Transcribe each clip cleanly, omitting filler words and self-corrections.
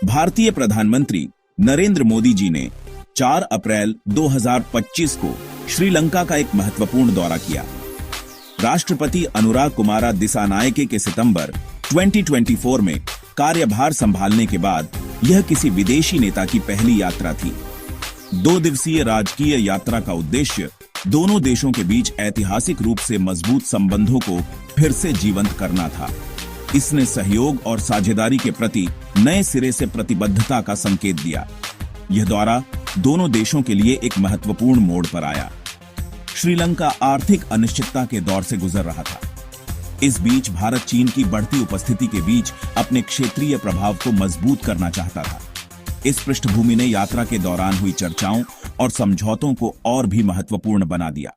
भारतीय प्रधानमंत्री नरेंद्र मोदी जी ने 4 अप्रैल 2025 को श्रीलंका का एक महत्वपूर्ण दौरा किया। राष्ट्रपति अनुराग कुमारा दिसानायके के सितंबर 2024 में कार्यभार संभालने के बाद यह किसी विदेशी नेता की पहली यात्रा थी। 2 दिवसीय राजकीय यात्रा का उद्देश्य दोनों देशों के बीच ऐतिहासिक रूप से मजबूत संबंधों को फिर से जीवंत करना था। इसने सहयोग और साझेदारी के प्रति नए सिरे से प्रतिबद्धता का संकेत दिया। यह दौरा दोनों देशों के लिए एक महत्वपूर्ण मोड़ पर आया। श्रीलंका आर्थिक अनिश्चितता के दौर से गुजर रहा था। इस बीच भारत चीन की बढ़ती उपस्थिति के बीच अपने क्षेत्रीय प्रभाव को मजबूत करना चाहता था। इस पृष्ठभूमि ने यात्रा के दौरान हुई चर्चाओं और समझौतों को और भी महत्वपूर्ण बना दिया।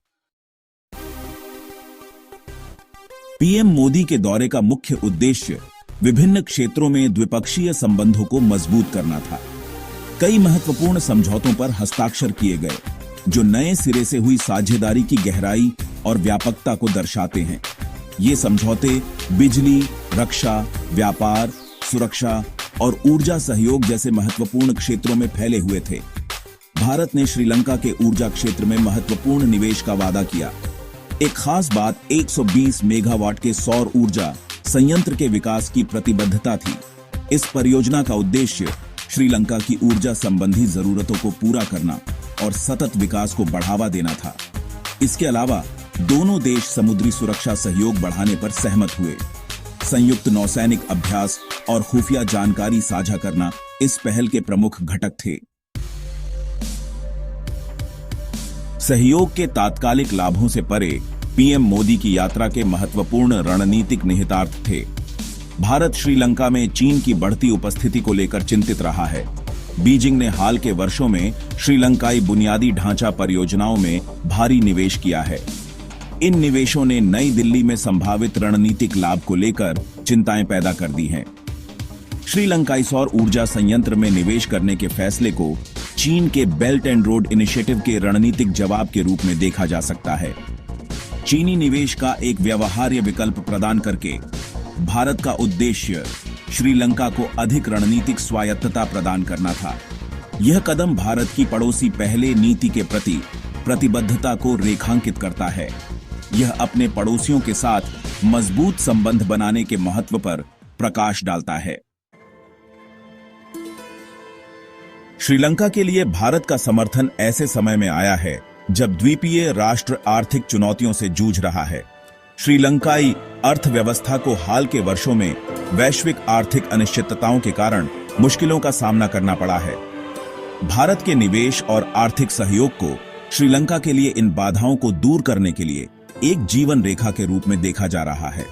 पीएम मोदी के दौरे का मुख्य उद्देश्य विभिन्न क्षेत्रों में द्विपक्षीय संबंधों को मजबूत करना था। कई महत्वपूर्ण समझौतों पर हस्ताक्षर किए गए, जो नए सिरे से हुई साझेदारी की गहराई और व्यापकता को दर्शाते हैं। ये समझौते बिजली, रक्षा, व्यापार, सुरक्षा और ऊर्जा सहयोग जैसे महत्वपूर्ण क्षेत्रों में फैले हुए थे। भारत ने श्रीलंका के ऊर्जा क्षेत्र में महत्वपूर्ण निवेश का वादा किया। एक खास बात 120 मेगावाट के सौर ऊर्जा संयंत्र के विकास की प्रतिबद्धता थी। इस परियोजना का उद्देश्य श्रीलंका की ऊर्जा संबंधी जरूरतों को पूरा करना और सतत विकास को बढ़ावा देना था। इसके अलावा दोनों देश समुद्री सुरक्षा सहयोग बढ़ाने पर सहमत हुए। संयुक्त नौसैनिक अभ्यास और खुफिया जानकारी साझा करना इस पहल के प्रमुख घटक थे। सहयोग के तात्कालिक लाभों से परे पीएम मोदी की यात्रा के महत्वपूर्ण रणनीतिक निहितार्थ थे। भारत श्रीलंका में चीन की बढ़ती उपस्थिति को लेकर चिंतित रहा है। बीजिंग ने हाल के वर्षों में श्रीलंकाई बुनियादी ढांचा परियोजनाओं में भारी निवेश किया है। इन निवेशों ने नई दिल्ली में संभावित रणनीतिक लाभ को लेकर चिंताएं पैदा कर दी हैं। श्रीलंकाई सौर ऊर्जा संयंत्र में निवेश करने के फैसले को चीन के बेल्ट एंड रोड इनिशिएटिव के रणनीतिक जवाब के रूप में देखा जा सकता है। चीनी निवेश का एक व्यवहार्य विकल्प प्रदान करके भारत का उद्देश्य श्रीलंका को अधिक रणनीतिक स्वायत्तता प्रदान करना था। यह कदम भारत की पड़ोसी पहले नीति के प्रति प्रतिबद्धता को रेखांकित करता है। यह अपने पड़ोसियों के साथ मजबूत संबंध बनाने के महत्व पर प्रकाश डालता है। श्रीलंका के लिए भारत का समर्थन ऐसे समय में आया है जब द्वीपीय राष्ट्र आर्थिक चुनौतियों से जूझ रहा है। श्रीलंकाई अर्थव्यवस्था को हाल के वर्षों में वैश्विक आर्थिक अनिश्चितताओं के कारण मुश्किलों का सामना करना पड़ा है। भारत के निवेश और आर्थिक सहयोग को श्रीलंका के लिए इन बाधाओं को दूर करने के लिए एक जीवन रेखा के रूप में देखा जा रहा है।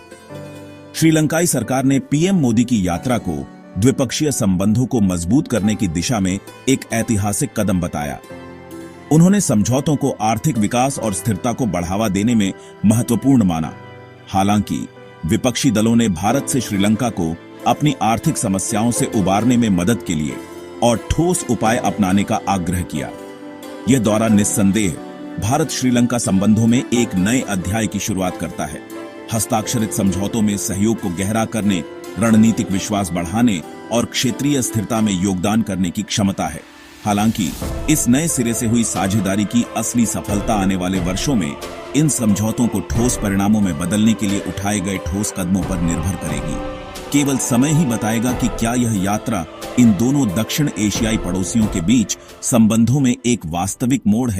श्रीलंकाई सरकार ने पीएम मोदी की यात्रा को द्विपक्षीय संबंधों को मजबूत करने की दिशा में एक ऐतिहासिक कदम बताया। उन्होंने समझौतों को आर्थिक विकास और स्थिरता को बढ़ावा देने में महत्वपूर्ण माना। हालांकि विपक्षी दलों ने भारत से श्रीलंका को अपनी आर्थिक समस्याओं से उबारने में मदद के लिए और ठोस उपाय अपनाने का आग्रह किया। यह दौरा निस्संदेह भारत श्रीलंका संबंधों में एक नए अध्याय की शुरुआत करता है। हस्ताक्षरित समझौतों में सहयोग को गहरा करने, रणनीतिक विश्वास बढ़ाने और क्षेत्रीय स्थिरता में योगदान करने की क्षमता है। हालांकि इस नए सिरे से हुई साझेदारी की असली सफलता आने वाले वर्षों में इन समझौतों को ठोस परिणामों में बदलने के लिए उठाए गए ठोस कदमों पर निर्भर करेगी। केवल समय ही बताएगा कि क्या यह यात्रा इन दोनों दक्षिण एशियाई पड़ोसियों के बीच संबंधों में एक वास्तविक मोड़ है।